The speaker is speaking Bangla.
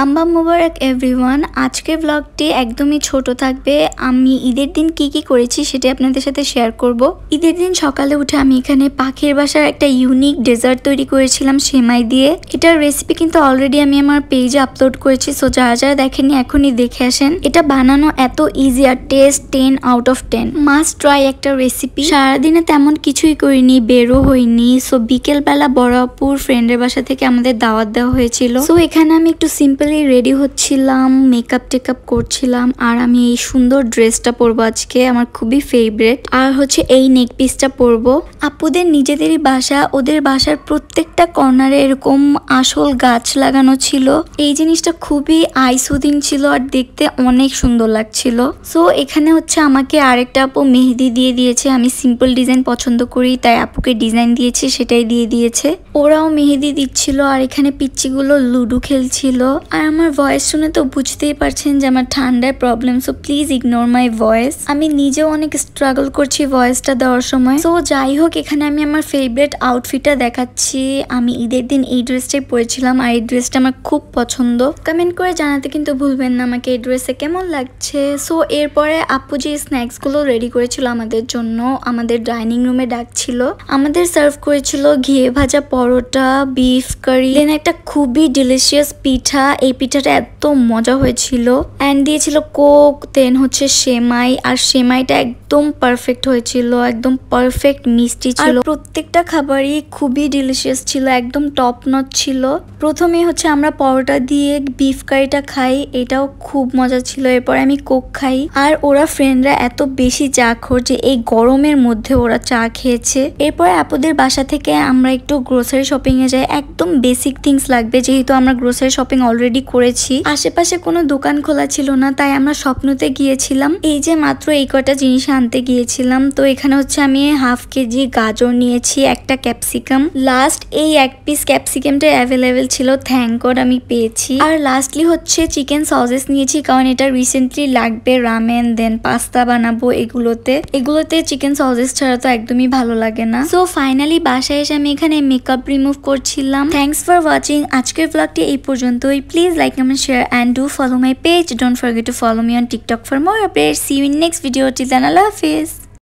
হাম্বা মুবারক এভরিওয়ান। আজকের ব্লগটি একদমই ছোট থাকবে। আমি ঈদের দিন কি করেছি সেটা আপনাদের সাথে শেয়ার করব। ঈদের দিন সকালে উঠে আমি এখানে পাখির বাসার একটা ইউনিক ডেজার্ট তৈরি করেছিলাম সেমাই দিয়ে। এটার রেসিপি কিন্তু অলরেডি আমি আমার পেজে আপলোড করেছি, সো যারা যারা দেখেননি এখনই দেখে আসেন। এটা বানানো এত ইজি আর taste 10 out of 10, must try একটা রেসিপি। সারাদিনে তেমন কিছুই করিনি, বেরো হইনি। সো বিকেল বেলা বড় আপুর ফ্রেন্ডের বাসা থেকে আমাদের দাওয়াত দেওয়া হয়েছিল। সো এখানে আমি একটু সিম্পলি রেডি হচ্ছিলাম, মেকআপ টেকআপ করছিলাম। আর আমি এই সুন্দর ড্রেসটা পরবো আজকে, আমার খুবই ফেভারিট। আর হচ্ছে এই নেক পিসটা পরবো। আপুদের নিজেদেরই বাসা, ওদের বাসার প্রত্যেকটা কর্নারে এরকম আসল গাছ লাগানো ছিল। এই জিনিসটা খুবই আই সুদিং ছিল আর দেখতে অনেক সুন্দর লাগছিল। সো এখানে হচ্ছে আমাকে আরেকটা আপু মেহেদি দিয়ে দিয়েছে। আমি সিম্পল ডিজাইন পছন্দ করি, তাই আপুকে ডিজাইন দিয়েছি, সেটাই দিয়ে দিয়েছে। ওরাও মেহেদি দিচ্ছিল আর এখানে পিচ্চিগুলো লুডো খেলছিল। আর আমার ভয়েস শুনে তো বুঝতেই পারছেন যে আমার ঠান্ডার problem, so please ignore my voice. আমি নিজেও অনেক স্ট্রাগল করছি ভয়েসটা দেওয়ার সময়। সো যাই হোক, এখানে আমি আমার ফেভারিট আউটফিটটা দেখাচ্ছি। আমি ঈদের দিন এই ড্রেসটাই পরেছিলাম আর এই ড্রেসটা আমার খুব পছন্দ। কমেন্ট করে জানাতে কিন্তু ভুলবেন না আমাকে এই ড্রেসে কেমন লাগছে। সো এরপরে আপু যে স্ন্যাক্সগুলো রেডি করেছিল আমাদের জন্য, আমাদের ডাইনিং রুমে ডাকছিল। আমাদের সার্ভ করেছিল ঘিয়ে ভাজা পরোটা, বিফ কারি, দেন একটা খুবই ডিলিশিয়াস পিঠা। এই পিঠাটা এত মজা হয়েছিল। অ্যান্ড দিয়েছিল কোক, দেন হচ্ছে সেমাই। আর সেমাইটা একদম পারফেক্ট হয়েছিল, একদম পারফেক্ট মিষ্টি ছিল। প্রত্যেকটা খাবারই খুবই ডিলিশিয়াস ছিল, একদম টপ নচ ছিল। প্রথমে হচ্ছে আমরা পরোটা দিয়ে বিফ কারিটা খাই, এটাও খুব মজা ছিল। এরপর আমি কোক খাই। আর ওরা ফ্রেন্ডরা এত বেশি চা খোর যে এই গরমের মধ্যে ওরা চা খেয়েছে। এরপর আপুদের বাসা থেকে আমরা একটু গ্রোসারি শপিং এ যাই। একদম বেসিক থিংস লাগবে, যেহেতু আমরা গ্রোসারি শপিং অলরেডি করেছি। আশেপাশে কোনো দোকান খোলা ছিল না, তাই আমরা স্বপ্নতে গিয়েছিলাম। এই যে মাত্র এই কটা জিনিস আনতে গিয়েছিলাম। তো এখানে হচ্ছে আমি হাফ কেজি গাজর নিয়েছি, একটা ক্যাপসিকাম। লাস্ট এই এক পিস ক্যাপসিকামটা অ্যাভেলেবেল ছিল, থ্যাংক গড আমি পেয়েছি। আর লাস্টলি হচ্ছে চিকেন সসেস নিয়েছি, কারণ এটা রিসেন্টলি লাগবে রামেন দেন পাস্তা বানাবো। এগুলোতে চিকেন সসেস ছাড়া তো একদমই ভালো লাগে না। সো ফাইনালি বাসায় এসে আমি এখানে মেকআপ রিমুভ করছিলাম। Thanks for watching. আজকের ব্লগটি এই পর্যন্তই। Please like, comment, share and do follow my page. Don't forget to follow me on TikTok for more updates. See you in next video. Till then, Allah Hafiz.